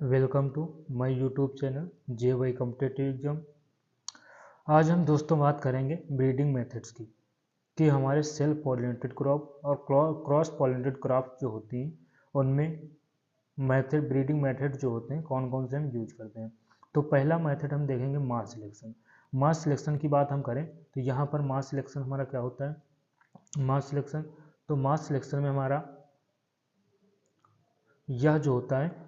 Welcome to my YouTube channel JY competitive exam. आज हम दोस्तों बात करेंगे ब्रीडिंग मेथड्स की कि हमारे सेल्फ पॉलिनेटेड क्रॉप और क्रॉस पॉलिनेटेड क्रॉप जो होती हैं उनमें मेथड ब्रीडिंग मेथड जो होते हैं कौन कौन से हम यूज करते हैं। तो पहला मेथड हम देखेंगे मास सिलेक्शन। मास सिलेक्शन की बात हम करें तो यहाँ पर मास सिलेक्शन हमारा क्या होता है। मास सिलेक्शन तो मास सिलेक्शन में हमारा यह जो होता है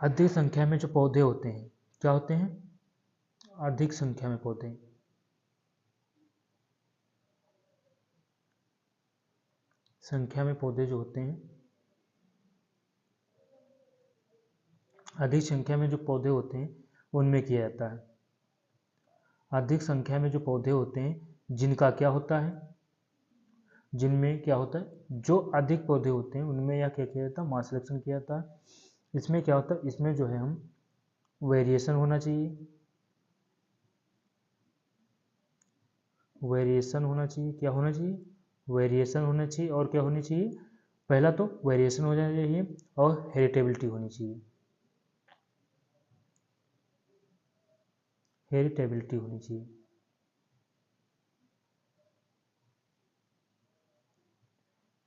अधिक संख्या में जो पौधे होते हैं क्या होते हैं, अधिक संख्या में पौधे, संख्या में पौधे जो होते हैं, अधिक संख्या में जो पौधे होते हैं उनमें किया जाता है। अधिक संख्या में जो पौधे होते हैं जिनका क्या होता है, जिनमें क्या होता है, जो अधिक पौधे होते हैं उनमें यह क्या किया जाता है, मास सिलेक्शन किया जाता है। इसमें क्या होता है, इसमें जो है हम वेरिएशन होना चाहिए, वेरिएशन होना चाहिए, क्या होना चाहिए, वेरिएशन होना चाहिए। और क्या होनी चाहिए, पहला तो वेरिएशन हो जाना चाहिए और हेरिटेबिलिटी होनी चाहिए, हेरिटेबिलिटी होनी चाहिए।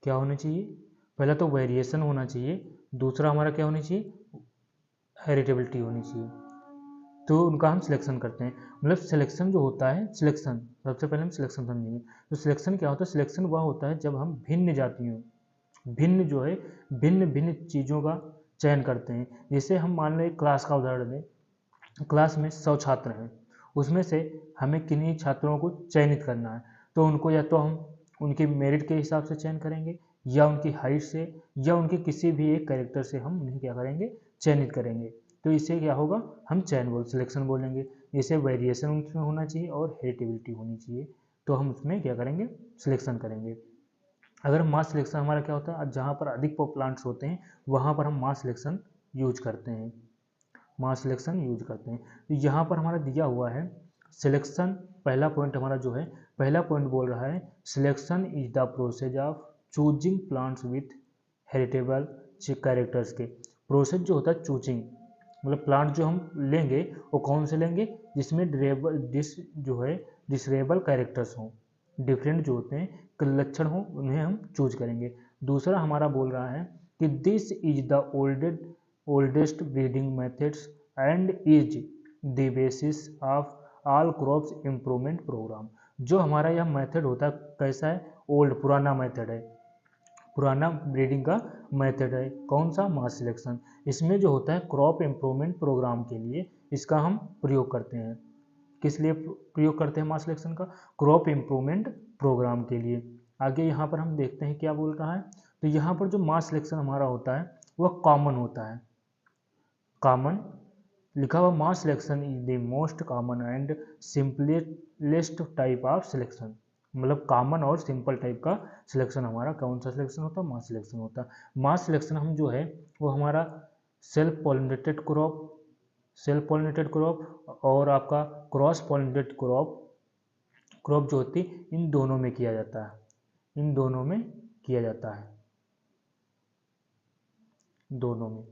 क्या होना चाहिए, पहला तो वेरिएशन होना चाहिए, दूसरा हमारा क्या होनी चाहिए, हेरिटेबिलिटी होनी चाहिए। तो उनका हम सिलेक्शन करते हैं। मतलब सिलेक्शन जो होता है, सिलेक्शन सबसे पहले हम सिलेक्शन समझेंगे। तो सिलेक्शन क्या होता है, सिलेक्शन वह होता है जब हम भिन्न जातियों, भिन्न जो है भिन्न भिन्न चीज़ों का चयन करते हैं। जैसे हम मान लो एक क्लास का उदाहरण दें, क्लास में 100 छात्र हैं, उसमें से हमें किन्हीं छात्रों को चयनित करना है। तो उनको या तो हम उनके मेरिट के हिसाब से चयन करेंगे, या उनकी हाइट से, या उनके किसी भी एक कैरेक्टर से हम उन्हें क्या करेंगे, चयनित करेंगे। तो इससे क्या होगा, हम सिलेक्शन बोलेंगे। जैसे वेरिएशन उसमें होना चाहिए और हेरिटेबिलिटी होनी चाहिए, तो हम उसमें क्या करेंगे, सिलेक्शन करेंगे। अगर मास सिलेक्शन हमारा क्या होता है, जहाँ पर अधिक प्लांट्स होते हैं वहाँ पर हम मास सिलेक्शन यूज करते हैं, मास सिलेक्शन यूज करते हैं। तो यहाँ पर हमारा दिया हुआ है सिलेक्शन, पहला पॉइंट हमारा जो है, पहला पॉइंट बोल रहा है selection is the process of choosing plants with heritable characters के। प्रोसेस जो होता है चूजिंग, मतलब प्लांट जो हम लेंगे वो कौन से लेंगे, जिसमें जो है डिसरेबल कैरेक्टर्स हों, डिफरेंट जो होते हैं लक्षण हो, उन्हें हम चूज करेंगे। दूसरा हमारा बोल रहा है कि this is the oldest breeding methods and is the basis of all crops improvement programme. जो हमारा यह मेथड होता है कैसा है, ओल्ड पुराना मेथड है, पुराना ब्रीडिंग का मेथड है। कौन सा, मास सिलेक्शन। इसमें जो होता है क्रॉप इम्प्रूवमेंट प्रोग्राम के लिए इसका हम प्रयोग करते हैं। किस लिए प्रयोग करते हैं मास सिलेक्शन का, क्रॉप इम्प्रूवमेंट प्रोग्राम के लिए। आगे यहाँ पर हम देखते हैं क्या बोल रहा है। तो यहाँ पर जो मास सिलेक्शन हमारा होता है वह कॉमन होता है, कॉमन लिखा हुआ, mass selection is the most common and simplest type of selection. मतलब कॉमन और सिंपल टाइप का सिलेक्शन हमारा कौन सा सिलेक्शन होता है, मास सिलेक्शन होता है। मास सिलेक्शन हम जो है वो हमारा self pollinated crop, self pollinated crop और आपका क्रॉस पॉलिनेटेड क्रॉप, क्रॉप जो होती है इन दोनों में किया जाता है, इन दोनों में किया जाता है, दोनों में।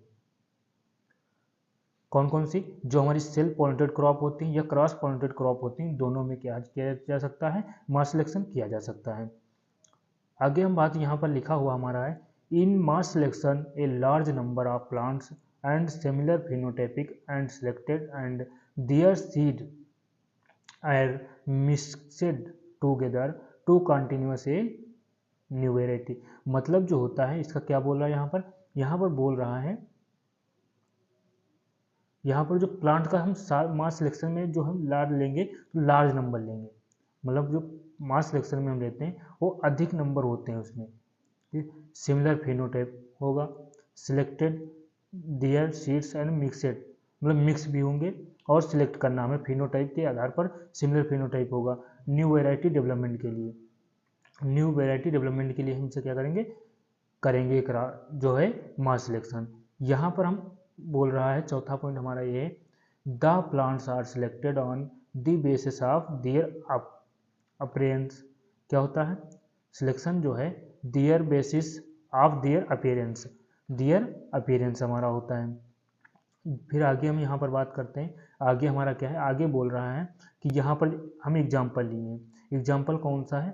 कौन कौन सी, जो हमारी सेल्फ पॉलिनेटेड क्रॉप होती हैं या क्रॉस पॉलिनेटेड क्रॉप होती हैं, दोनों में क्या किया जा सकता है, मास सिलेक्शन किया जा सकता है। आगे हम बात यहाँ पर लिखा हुआ हमारा है, in mass selection a large number of plants and similar phenotypic and selected and their seed are mixed together to continuous a new variety. मतलब जो होता है इसका क्या बोल रहा है यहाँ पर बोल रहा है, यहाँ पर जो प्लांट का हम मास सिलेक्शन में जो हम लार्ज लेंगे तो लार्ज नंबर लेंगे, मतलब जो मास सिलेक्शन में हम लेते हैं वो अधिक नंबर होते हैं उसमें। सिमिलर फिनोटाइप होगा, selected their seeds and mixed, मतलब मिक्स भी होंगे और सिलेक्ट करना हमें फिनोटाइप के आधार पर सिमिलर फिनोटाइप होगा। न्यू वेराइटी डेवलपमेंट के लिए, न्यू वेराइटी डेवलपमेंट के लिए हमसे क्या करेंगे, करेंगे जो है मास सिलेक्शन। यहाँ पर हम बोल रहा है चौथा पॉइंट हमारा ये है, the plants are selected on the basis of their appearance. क्या होता है, सिलेक्शन जो है their basis of their appearance, their appearance हमारा होता है। फिर आगे हम यहाँ पर बात करते हैं, आगे हमारा क्या है, आगे बोल रहा है कि यहाँ पर हम एग्जाम्पल लिए हैं। एग्जाम्पल कौन सा है,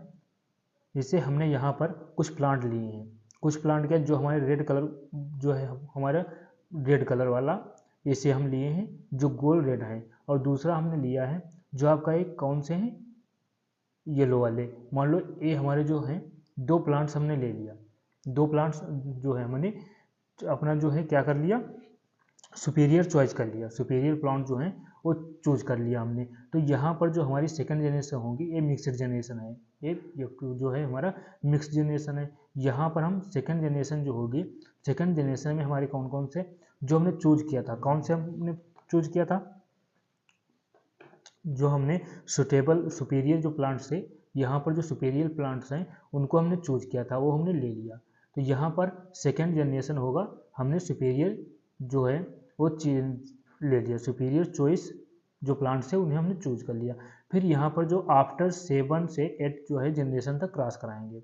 जैसे हमने यहाँ पर कुछ प्लांट लिए हैं, कुछ प्लांट क्या जो हमारे रेड कलर जो है हमारा रेड कलर वाला, इसे हम लिए हैं जो गोल रेड है, और दूसरा हमने लिया है जो आपका एक कौन से हैं येलो वाले। मान लो ये हमारे जो हैं दो प्लांट्स हमने ले लिया, दो प्लांट्स जो है हमने अपना जो है क्या कर लिया, सुपीरियर चॉइस कर लिया, सुपीरियर प्लांट जो है वो चूज कर लिया हमने। तो यहाँ पर जो हमारी सेकंड जनरेशन होगी ये मिक्सड जनरेशन है, ये जो है हमारा मिक्स जनरेशन है। यहाँ पर हम सेकंड जनरेशन जो होगी, सेकंड जनरेशन में हमारे कौन कौन से जो हमने चूज किया था, कौन से हमने चूज किया था, जो हमने सुटेबल सुपीरियर जो प्लांट्स थे, यहाँ पर जो सुपीरियर प्लांट्स हैं उनको हमने चूज किया था, वो हमने ले लिया। तो यहाँ पर सेकंड जनरेशन होगा, हमने सुपीरियर जो है वो ले लिया, सुपीरियर चॉइस जो प्लांट्स है उन्हें हमने चूज कर लिया। फिर यहाँ पर जो आफ्टर 7 से 8 जो है जनरेशन तक क्रॉस कराएंगे,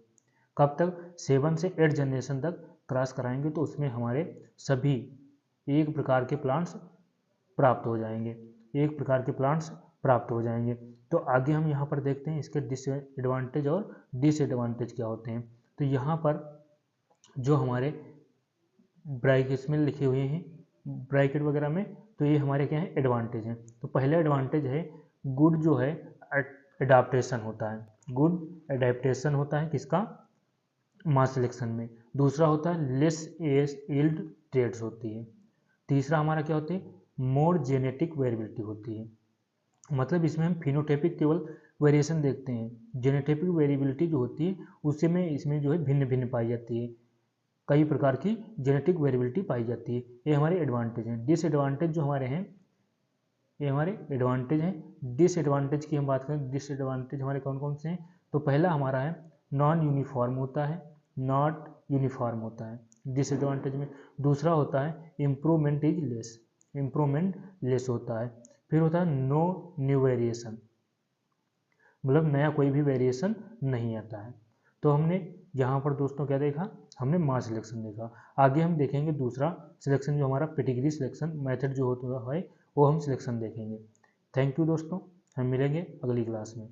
कब तक, 7 से 8 जनरेशन तक क्रॉस कराएंगे, तो उसमें हमारे सभी एक प्रकार के प्लांट्स प्राप्त हो जाएंगे, एक प्रकार के प्लांट्स प्राप्त हो जाएंगे। तो आगे हम यहाँ पर देखते हैं इसके डिसएडवांटेज और डिसएडवांटेज क्या होते हैं। तो यहाँ पर जो हमारे ब्रैकेट्स में लिखे हुए हैं, ब्रैकेट वगैरह में, तो ये हमारे क्या है एडवांटेज हैं। तो पहला एडवांटेज है गुड जो है एडाप्टेशन होता है, गुड एडेप्टेशन होता है किसका, मास सिलेक्शन में। दूसरा होता है लेस यील्ड ट्रेड्स होती है। तीसरा हमारा क्या होती है, मोर जेनेटिक वेरिएबिलिटी होती है, मतलब इसमें हम फिनोटाइपिक केवल वेरिएशन देखते हैं, जेनेटिक वेरिएबिलिटी जो होती है उसी में इसमें जो है भिन्न भिन्न पाई जाती है, कई प्रकार की जेनेटिक वेरिएबिलिटी पाई जाती है। ये हमारे एडवांटेज हैं। डिसएडवांटेज जो हमारे हैं, ये हमारे एडवांटेज हैं। डिसएडवांटेज की हम बात करें, डिसएडवांटेज हमारे कौन कौन से हैं, तो पहला हमारा है नॉन यूनिफॉर्म होता है, नॉट यूनिफॉर्म होता है डिसएडवांटेज में। दूसरा होता है improvement is less, improvement less होता है। फिर होता है नो न्यू वेरिएशन, मतलब नया कोई भी वेरिएशन नहीं आता है। तो हमने यहाँ पर दोस्तों क्या देखा, हमने मास सिलेक्शन देखा। आगे हम देखेंगे दूसरा सिलेक्शन जो हमारा पेडिग्री सिलेक्शन मेथड जो होता है वो हम सिलेक्शन देखेंगे। थैंक यू दोस्तों, हम मिलेंगे अगली क्लास में।